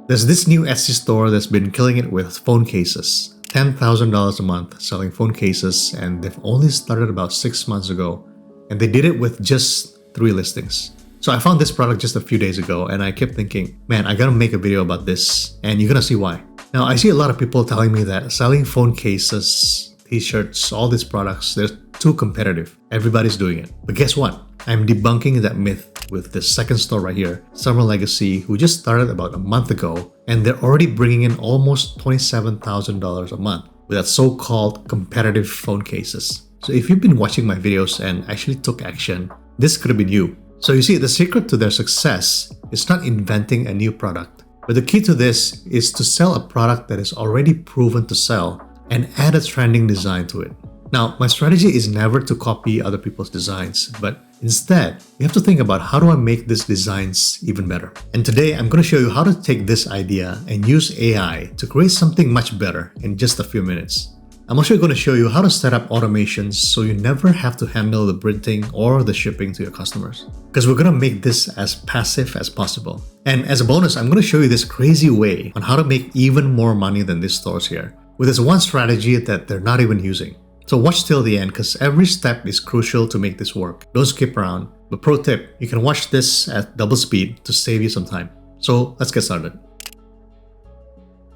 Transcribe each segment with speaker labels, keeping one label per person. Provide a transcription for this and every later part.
Speaker 1: There's this new Etsy store that's been killing it with phone cases. $10,000 a month selling phone cases, and they've only started about 6 months ago. And they did it with just 3 listings. So I found this product just a few days ago and I kept thinking, man, I gotta make a video about this, and you're gonna see why. Now, I see a lot of people telling me that selling phone cases, t-shirts, all these products, they're too competitive. Everybody's doing it. But guess what? I'm debunking that myth with this second store right here, Summer Legacy, who just started about a month ago, and they're already bringing in almost $27,000 a month with that so-called competitive phone cases. So if you've been watching my videos and actually took action, this could have been you. So you see, the secret to their success is not inventing a new product, but the key to this is to sell a product that is already proven to sell and add a trending design to it. Now, my strategy is never to copy other people's designs, but instead, you have to think about how do I make these designs even better. And today, I'm going to show you how to take this idea and use AI to create something much better in just a few minutes. I'm also going to show you how to set up automations so you never have to handle the printing or the shipping to your customers. Because we're going to make this as passive as possible. And as a bonus, I'm going to show you this crazy way on how to make even more money than these stores here, with this one strategy that they're not even using. So watch till the end because every step is crucial to make this work. Don't skip around. But pro tip, you can watch this at double speed to save you some time. So let's get started.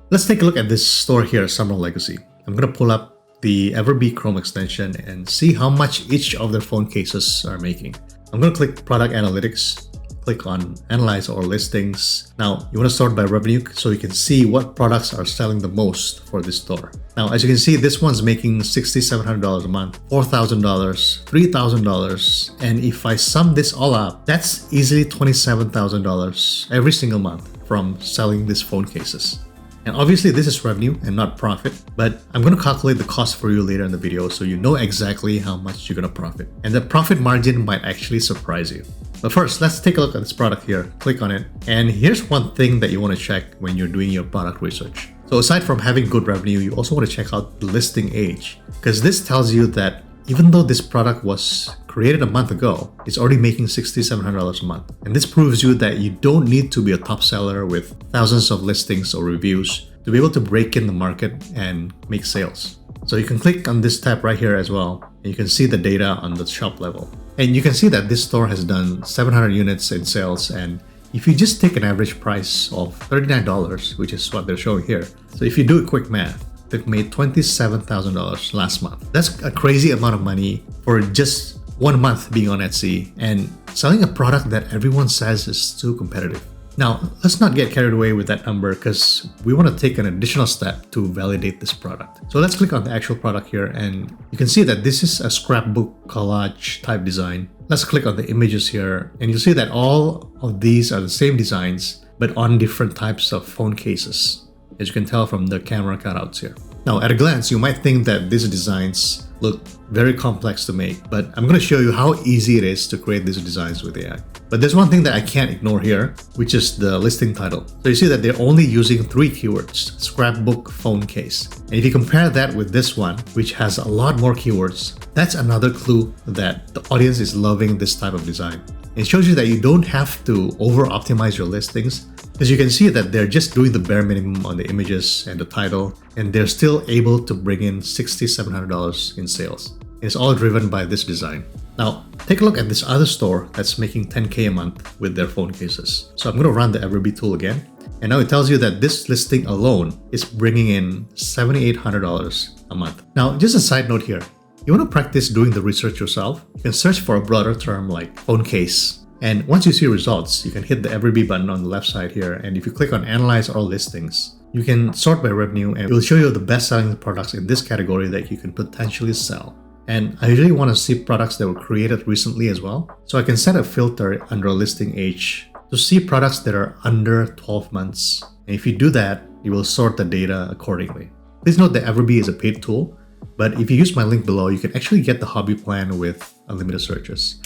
Speaker 1: Let's take a look at this store here, Summer Legacy. I'm going to pull up the Everbee Chrome extension and see how much each of their phone cases are making. I'm going to click Product Analytics, click on Analyze All Listings. Now, you want to sort by revenue so you can see what products are selling the most for this store. Now, as you can see, this one's making $6,700 a month, $4,000, $3,000, and if I sum this all up, that's easily $27,000 every single month from selling these phone cases. And obviously this is revenue and not profit, but I'm going to calculate the cost for you later in the video so you know exactly how much you're going to profit. And the profit margin might actually surprise you. But first, let's take a look at this product here. Click on it. And here's one thing that you want to check when you're doing your product research. So aside from having good revenue, you also want to check out the listing age, because this tells you that even though this product was created a month ago, it's already making $6,700 a month. And this proves you that you don't need to be a top seller with thousands of listings or reviews to be able to break in the market and make sales. So you can click on this tab right here as well, and you can see the data on the shop level. And you can see that this store has done 700 units in sales, and if you just take an average price of $39, which is what they're showing here, so if you do a quick math, they've made $27,000 last month. That's a crazy amount of money for just 1 month being on Etsy and selling a product that everyone says is too competitive. Now, let's not get carried away with that number because we want to take an additional step to validate this product. So let's click on the actual product here, and you can see that this is a scrapbook collage type design. Let's click on the images here, and you'll see that all of these are the same designs, but on different types of phone cases, as you can tell from the camera cutouts here. Now, at a glance, you might think that these designs look very complex to make, but I'm going to show you how easy it is to create these designs with AI. But there's one thing that I can't ignore here, which is the listing title. So you see that they're only using 3 keywords, scrapbook phone case. And if you compare that with this one, which has a lot more keywords, that's another clue that the audience is loving this type of design. It shows you that you don't have to over-optimize your listings, because you can see that they're just doing the bare minimum on the images and the title, and they're still able to bring in $6,700 in sales. And it's all driven by this design. Now, take a look at this other store that's making $10K a month with their phone cases. So I'm going to run the Everbee tool again. And now it tells you that this listing alone is bringing in $7,800 a month. Now, just a side note here. You want to practice doing the research yourself? You can search for a broader term like phone case. And once you see results, you can hit the Everbee button on the left side here. And if you click on Analyze All Listings, you can sort by revenue and it will show you the best-selling products in this category that you can potentially sell. And I usually want to see products that were created recently as well. So I can set a filter under listing age to see products that are under 12 months. And if you do that, it will sort the data accordingly. Please note that Everbee is a paid tool, but if you use my link below, you can actually get the hobby plan with unlimited searches.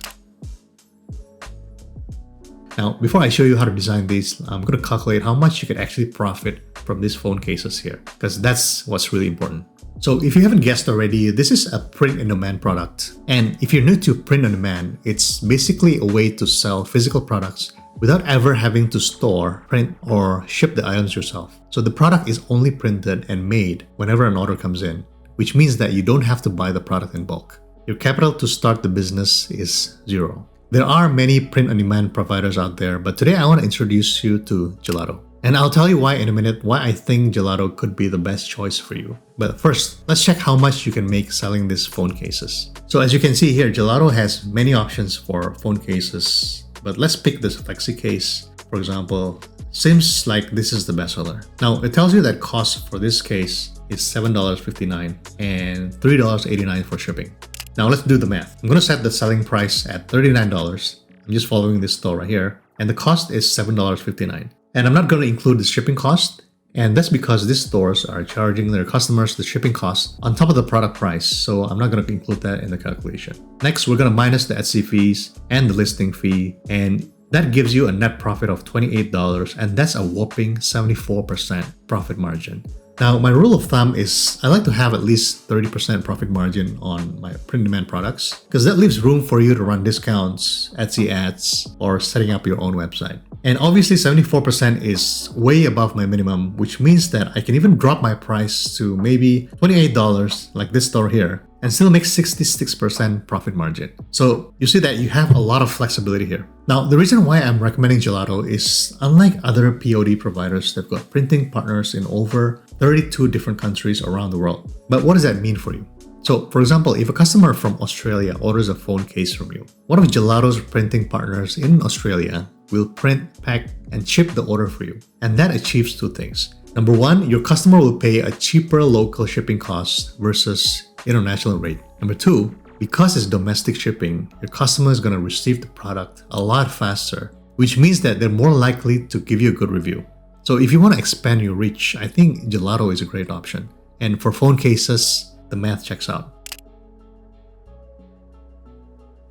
Speaker 1: Now, before I show you how to design these, I'm going to calculate how much you can actually profit from these phone cases here, because that's what's really important. So if you haven't guessed already, this is a print-on-demand product. And if you're new to print-on-demand, it's basically a way to sell physical products without ever having to store, print, or ship the items yourself. So the product is only printed and made whenever an order comes in, which means that you don't have to buy the product in bulk. Your capital to start the business is zero. There are many print-on-demand providers out there, but today I want to introduce you to Gelato. And I'll tell you why in a minute, why I think Gelato could be the best choice for you. But first, let's check how much you can make selling these phone cases. So as you can see here, Gelato has many options for phone cases, but let's pick this flexi case. For example, seems like this is the bestseller. Now, it tells you that cost for this case is $7.59 and $3.89 for shipping. Now let's do the math. I'm going to set the selling price at $39. I'm just following this store right here. And the cost is $7.59. And I'm not going to include the shipping cost. And that's because these stores are charging their customers the shipping cost on top of the product price. So I'm not going to include that in the calculation. Next, we're going to minus the Etsy fees and the listing fee. And that gives you a net profit of $28. And that's a whopping 74% profit margin. Now, my rule of thumb is I like to have at least 30% profit margin on my print-demand products because that leaves room for you to run discounts, Etsy ads, or setting up your own website. And obviously 74% is way above my minimum, which means that I can even drop my price to maybe $28 like this store here and still make 66% profit margin. So you see that you have a lot of flexibility here. Now, the reason why I'm recommending Gelato is unlike other POD providers, they've got printing partners in over 32 different countries around the world. But what does that mean for you? So, for example, if a customer from Australia orders a phone case from you, one of Gelato's printing partners in Australia will print, pack, and ship the order for you. And that achieves two things. Number one, your customer will pay a cheaper local shipping cost versus international rate. Number two, because it's domestic shipping, your customer is going to receive the product a lot faster, which means that they're more likely to give you a good review. So if you want to expand your reach, I think Gelato is a great option. And for phone cases, the math checks out.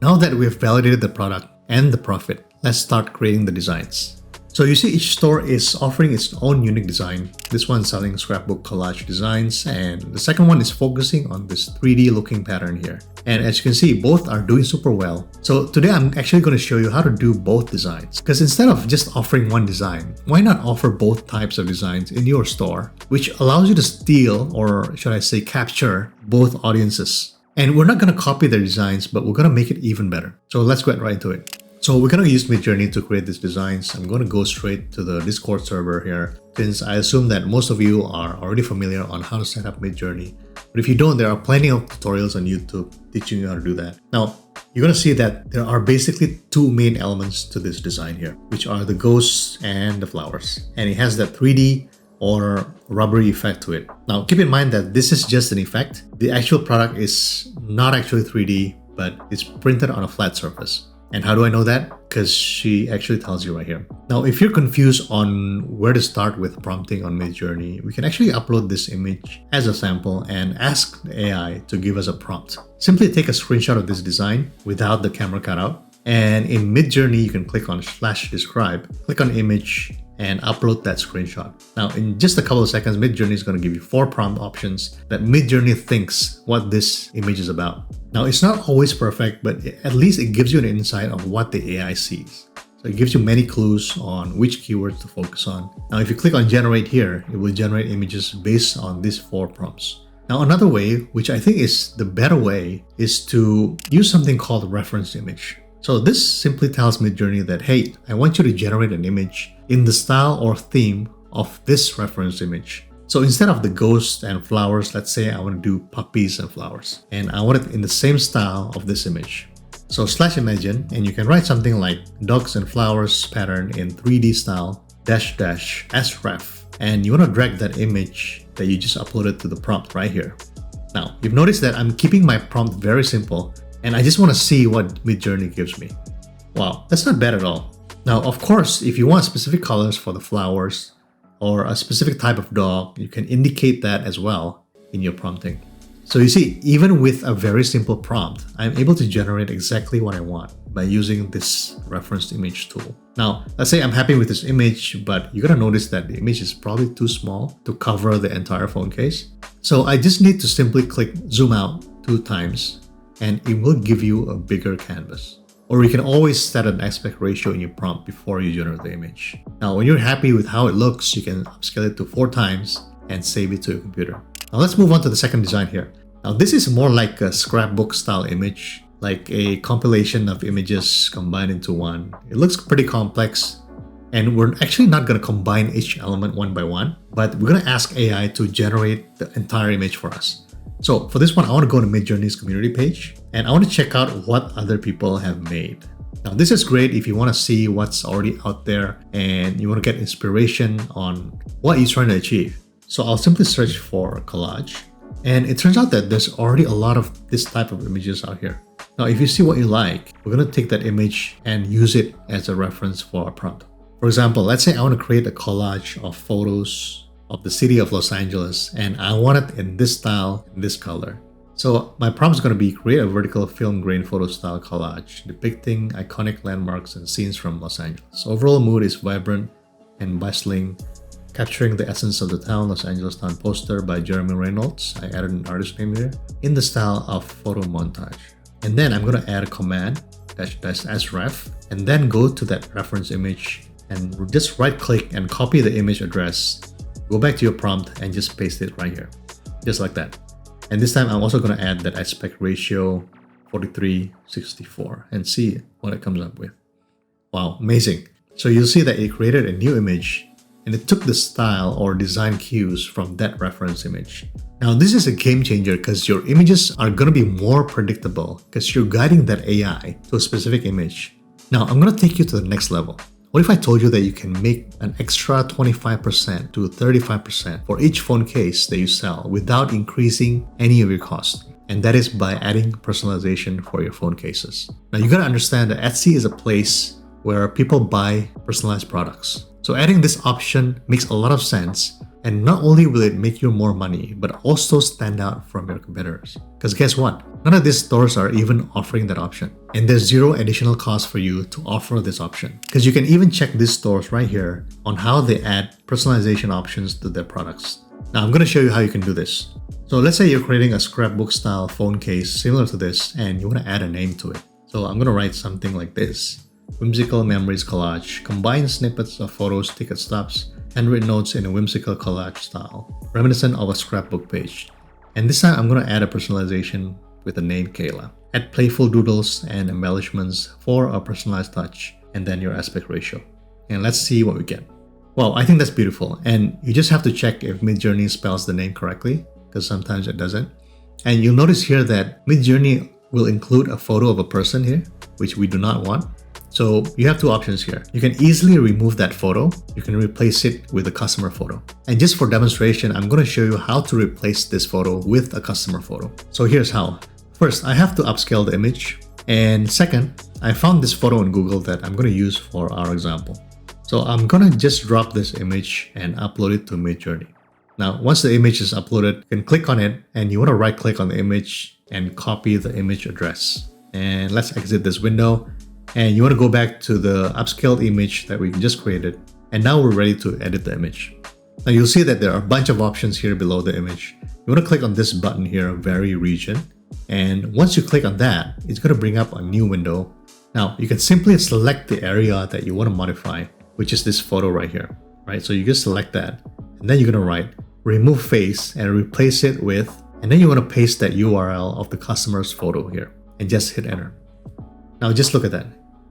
Speaker 1: Now that we've validated the product and the profit, let's start creating the designs. So you see each store is offering its own unique design. This one's selling scrapbook collage designs, and the second one is focusing on this 3D looking pattern here. And as you can see, both are doing super well. So today I'm actually going to show you how to do both designs. Because instead of just offering one design, why not offer both types of designs in your store, which allows you to steal, or should I say capture, both audiences. And we're not going to copy their designs, but we're going to make it even better. So let's get right into it. So we're going to use Midjourney to create these designs. I'm going to go straight to the Discord server here, since I assume that most of you are already familiar on how to set up Midjourney. But if you don't, there are plenty of tutorials on YouTube teaching you how to do that. Now, you're going to see that there are basically two main elements to this design here, which are the ghosts and the flowers. And it has that 3D or rubbery effect to it. Now, keep in mind that this is just an effect. The actual product is not actually 3D, but it's printed on a flat surface. And how do I know that? Because she actually tells you right here. Now, if you're confused on where to start with prompting on Midjourney, we can actually upload this image as a sample and ask the AI to give us a prompt. Simply take a screenshot of this design without the camera cutout. And in Midjourney, you can click on /describe, click on image, and upload that screenshot. Now, in just a couple of seconds, Midjourney is going to give you 4 prompt options that Midjourney thinks what this image is about. Now, it's not always perfect, but at least it gives you an insight of what the AI sees. So it gives you many clues on which keywords to focus on. Now, if you click on generate here, it will generate images based on these 4 prompts. Now, another way, which I think is the better way, is to use something called reference image. So this simply tells Midjourney that, hey, I want you to generate an image in the style or theme of this reference image. So instead of the ghosts and flowers, let's say I want to do puppies and flowers. And I want it in the same style of this image. So /imagine, and you can write something like dogs and flowers pattern in 3D style --sref. And you want to drag that image that you just uploaded to the prompt right here. Now, you've noticed that I'm keeping my prompt very simple, and I just want to see what Midjourney gives me. Wow, that's not bad at all. Now, of course, if you want specific colors for the flowers or a specific type of dog, you can indicate that as well in your prompting. So you see, even with a very simple prompt, I'm able to generate exactly what I want by using this reference image tool. Now, let's say I'm happy with this image, but you're gonna notice that the image is probably too small to cover the entire phone case. So I just need to simply click zoom out 2 times, and it will give you a bigger canvas. Or you can always set an aspect ratio in your prompt before you generate the image. Now, when you're happy with how it looks, you can upscale it to 4 times and save it to your computer. Now let's move on to the second design here. Now this is more like a scrapbook style image, like a compilation of images combined into one. It looks pretty complex, and we're actually not going to combine each element one by one, but we're going to ask AI to generate the entire image for us. So for this one, I want to go to Midjourney's community page, and I want to check out what other people have made. Now this is great if you want to see what's already out there and you want to get inspiration on what you're trying to achieve. So I'll simply search for collage, and it turns out that there's already a lot of this type of images out here. Now if you see what you like, we're going to take that image and use it as a reference for our prompt. For example, let's say I want to create a collage of photos of the city of Los Angeles, and I want it in this style, in this color. So my prompt is going to be create a vertical film grain photo style collage depicting iconic landmarks and scenes from Los Angeles. Overall mood is vibrant and bustling, capturing the essence of the town. Los Angeles Town poster by Jeremy Reynolds. I added an artist name here in the style of photo montage. And then I'm going to add a command --sref and then go to that reference image and just right click and copy the image address. Go back to your prompt and just paste it right here, just like that. And this time I'm also going to add that aspect ratio 43:64 and see what it comes up with. Wow, amazing. So you'll see that it created a new image and it took the style or design cues from that reference image. Now this is a game changer because your images are going to be more predictable because you're guiding that AI to a specific image. Now I'm going to take you to the next level. What if I told you that you can make an extra 25% to 35% for each phone case that you sell without increasing any of your costs? And that is by adding personalization for your phone cases. Now you gotta understand that Etsy is a place where people buy personalized products. So adding this option makes a lot of sense, and not only will it make you more money, but also stand out from your competitors. Because guess what? None of these stores are even offering that option. And there's zero additional cost for you to offer this option. Because you can even check these stores right here on how they add personalization options to their products. Now I'm going to show you how you can do this. So let's say you're creating a scrapbook style phone case similar to this and you want to add a name to it. So I'm going to write something like this. Whimsical Memories Collage. Combine snippets of photos, ticket stubs, handwritten notes in a whimsical collage style, reminiscent of a scrapbook page. And this time I'm going to add a personalization with the name Kayla. Add playful doodles and embellishments for a personalized touch, and then your aspect ratio. And let's see what we get. Wow, I think that's beautiful. And you just have to check if Midjourney spells the name correctly, because sometimes it doesn't. And you'll notice here that Midjourney will include a photo of a person here, which we do not want. So you have two options here. You can easily remove that photo. You can replace it with a customer photo. And just for demonstration, I'm going to show you how to replace this photo with a customer photo. So here's how. First, I have to upscale the image. And second, I found this photo in Google that I'm going to use for our example. So I'm going to just drop this image and upload it to Midjourney. Now, once the image is uploaded, you can click on it and you want to right click on the image and copy the image address. And let's exit this window. And you want to go back to the upscaled image that we just created. And now we're ready to edit the image. Now you'll see that there are a bunch of options here below the image. You want to click on this button here, Vary Region. And once you click on that, it's going to bring up a new window. Now you can simply select the area that you want to modify, which is this photo right here, right? So you just select that. And then you're going to write remove face and replace it with, and then you want to paste that URL of the customer's photo here and just hit enter. Now just look at that.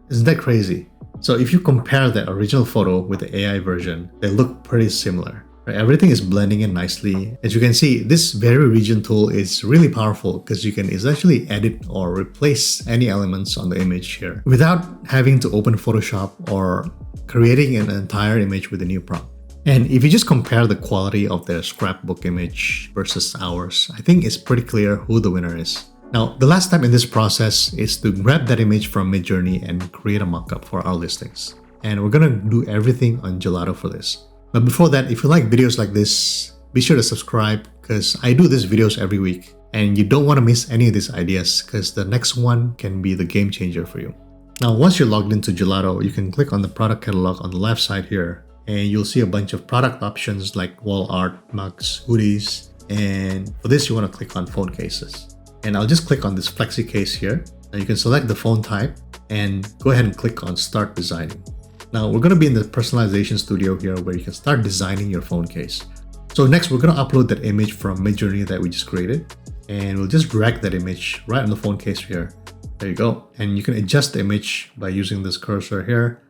Speaker 1: Isn't that crazy? So if you compare that original photo with the AI version, they look pretty similar. Right? Everything is blending in nicely. As you can see, this Vary Region tool is really powerful because you can essentially edit or replace any elements on the image here without having to open Photoshop or creating an entire image with a new prompt. And if you just compare the quality of their scrapbook image versus ours, I think it's pretty clear who the winner is. Now, the last step in this process is to grab that image from Midjourney and create a mockup for our listings. And we're gonna do everything on Gelato for this. But before that, if you like videos like this, be sure to subscribe because I do these videos every week and you don't want to miss any of these ideas because the next one can be the game changer for you. Now, once you're logged into Gelato, you can click on the product catalog on the left side here and you'll see a bunch of product options like wall art, mugs, hoodies, and for this you want to click on phone cases. And I'll just click on this flexi case here. Now you can select the phone type and go ahead and click on Start Designing. Now we're going to be in the personalization studio here where you can start designing your phone case. So next we're going to upload that image from Midjourney that we just created, and we'll just drag that image right on the phone case here. There you go. And you can adjust the image by using this cursor here.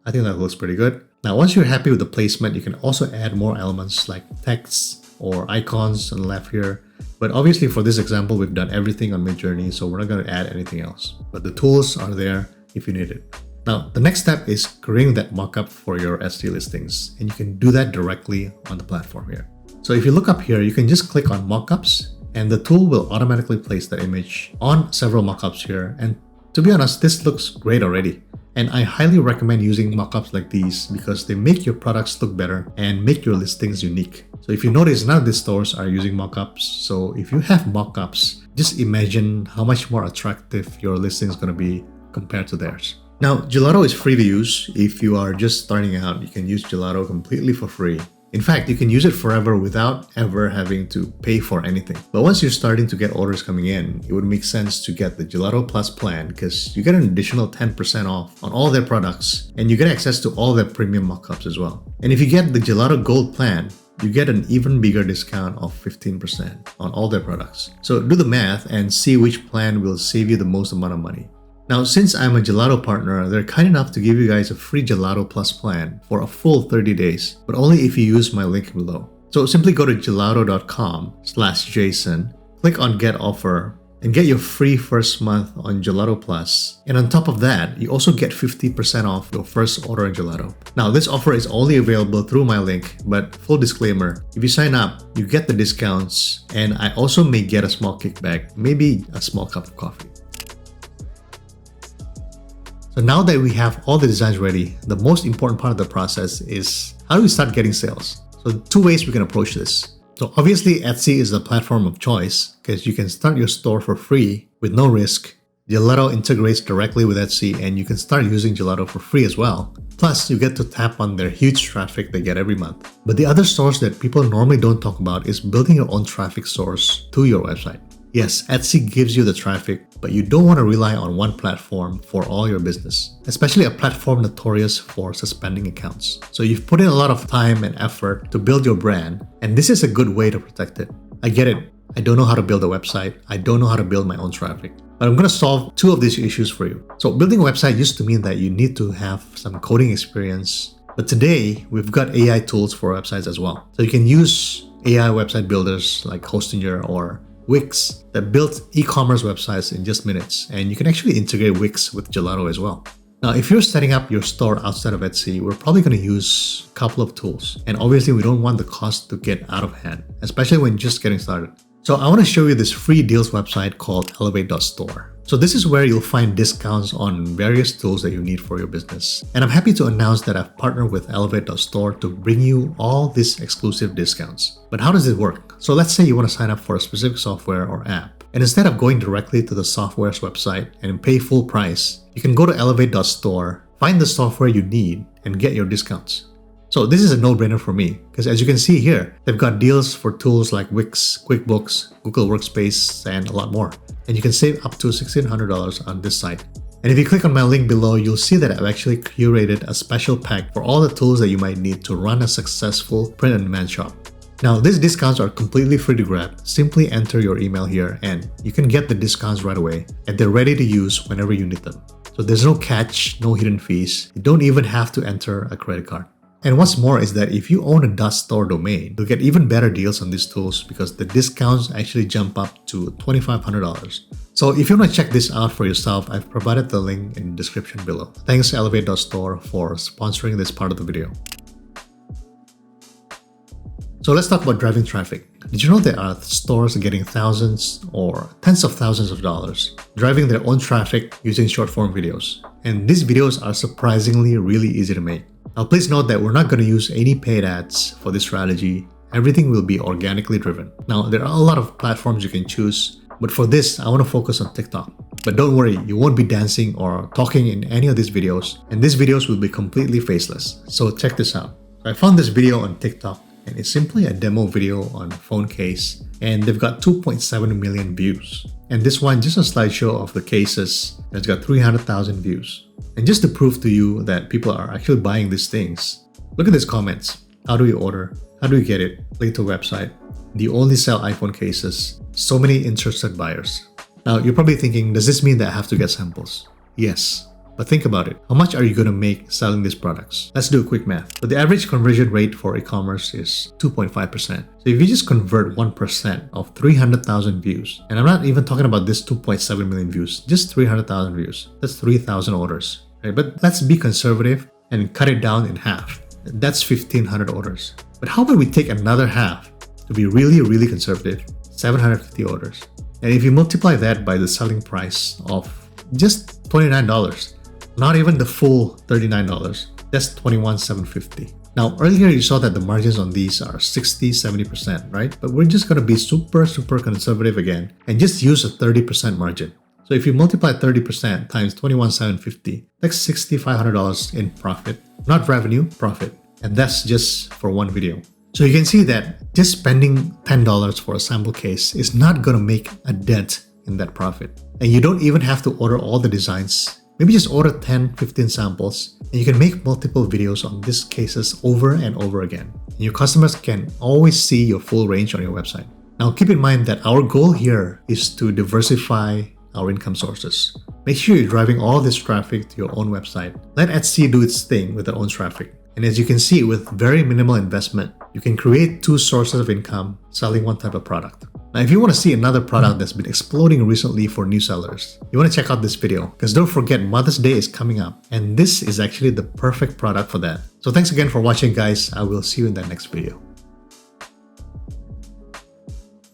Speaker 1: I think that looks pretty good. Now once you're happy with the placement, you can also add more elements like text or icons on the left here. But obviously for this example, we've done everything on Midjourney, so we're not going to add anything else. But the tools are there if you need it. Now, the next step is creating that mockup for your Etsy listings, and you can do that directly on the platform here. So if you look up here, you can just click on mockups, and the tool will automatically place the image on several mockups here. And to be honest, this looks great already. And I highly recommend using mockups like these because they make your products look better and make your listings unique. So if you notice, none of these stores are using mockups. So if you have mockups, just imagine how much more attractive your listing is going to be compared to theirs. Now, Gelato is free to use. If you are just starting out, you can use Gelato completely for free. In fact, you can use it forever without ever having to pay for anything. But once you're starting to get orders coming in, it would make sense to get the Gelato Plus plan because you get an additional 10% off on all their products and you get access to all their premium mockups as well. And if you get the Gelato Gold plan, you get an even bigger discount of 15% on all their products. So do the math and see which plan will save you the most amount of money. Now, since I'm a Gelato partner, they're kind enough to give you guys a free Gelato Plus plan for a full 30 days, but only if you use my link below. So simply go to gelato.com/Jason, click on Get Offer, and get your free first month on Gelato Plus. And on top of that, you also get 50% off your first order in Gelato. Now, this offer is only available through my link, but full disclaimer, if you sign up, you get the discounts, and I also may get a small kickback, maybe a small cup of coffee. So now that we have all the designs ready, the most important part of the process is how do we start getting sales? So two ways we can approach this. So obviously Etsy is the platform of choice because you can start your store for free with no risk. Gelato integrates directly with Etsy and you can start using Gelato for free as well. Plus, you get to tap on their huge traffic they get every month. But the other source that people normally don't talk about is building your own traffic source to your website. Yes, Etsy gives you the traffic, but you don't want to rely on one platform for all your business, especially a platform notorious for suspending accounts. So you've put in a lot of time and effort to build your brand, and this is a good way to protect it. I get it. I don't know how to build a website. I don't know how to build my own traffic. But I'm going to solve two of these issues for you. So building a website used to mean that you need to have some coding experience. But today, we've got AI tools for websites as well. So you can use AI website builders like Hostinger or Wix that built e-commerce websites in just minutes, and you can actually integrate Wix with Gelato as well. Now, if you're setting up your store outside of Etsy, we're probably going to use a couple of tools, and obviously we don't want the cost to get out of hand, especially when just getting started. So I want to show you this free deals website called elevate.store. So this is where you'll find discounts on various tools that you need for your business. And I'm happy to announce that I've partnered with elevate.store to bring you all these exclusive discounts. But how does it work? So let's say you want to sign up for a specific software or app. And instead of going directly to the software's website and pay full price, you can go to elevate.store, find the software you need, and get your discounts. So this is a no-brainer for me because as you can see here, they've got deals for tools like Wix, QuickBooks, Google Workspace, and a lot more. And you can save up to $1,600 on this site. And if you click on my link below, you'll see that I've actually curated a special pack for all the tools that you might need to run a successful print-on-demand shop. Now, these discounts are completely free to grab. Simply enter your email here and you can get the discounts right away, and they're ready to use whenever you need them. So there's no catch, no hidden fees. You don't even have to enter a credit card. And what's more is that if you own a .store domain, you'll get even better deals on these tools because the discounts actually jump up to $2,500. So if you want to check this out for yourself, I've provided the link in the description below. Thanks to elevate.store for sponsoring this part of the video. So let's talk about driving traffic. Did you know there are stores getting thousands or tens of thousands of dollars driving their own traffic using short form videos? And these videos are surprisingly really easy to make. Now please note that we're not going to use any paid ads for this strategy. Everything will be organically driven. Now there are a lot of platforms you can choose, but for this I want to focus on TikTok. But don't worry, you won't be dancing or talking in any of these videos, and these videos will be completely faceless. So check this out. I found this video on TikTok, and it's simply a demo video on a phone case, and they've got 2.7 million views. And this one, just a slideshow of the cases, has got 300,000 views. And just to prove to you that people are actually buying these things, look at these comments. How do we order? How do we get it? Link to a website. They only sell iPhone cases. So many interested buyers. Now, you're probably thinking, does this mean that I have to get samples? Yes. But think about it. How much are you going to make selling these products? Let's do a quick math. So the average conversion rate for e-commerce is 2.5%. So if you just convert 1% of 300,000 views, and I'm not even talking about this 2.7 million views, just 300,000 views, that's 3,000 orders. Right? But let's be conservative and cut it down in half. That's 1,500 orders. But how about we take another half to be really, really conservative, 750 orders. And if you multiply that by the selling price of just $29, not even the full $39, that's $21,750. Now, earlier you saw that the margins on these are 60-70%, right? But we're just gonna be super conservative again and just use a 30% margin. So if you multiply 30% times $21,750, that's $6,500 in profit. Not revenue, profit. And that's just for one video. So you can see that just spending $10 for a sample case is not gonna make a dent in that profit. And you don't even have to order all the designs. Maybe just order 10, 15 samples, and you can make multiple videos on these cases over and over again. And your customers can always see your full range on your website. Now keep in mind that our goal here is to diversify our income sources. Make sure you're driving all this traffic to your own website. Let Etsy do its thing with their own traffic. And as you can see, with very minimal investment, you can create two sources of income selling one type of product. Now, if you want to see another product that's been exploding recently for new sellers, you want to check out this video, because don't forget Mother's Day is coming up, and this is actually the perfect product for that. So thanks again for watching, guys. I will see you in that next video.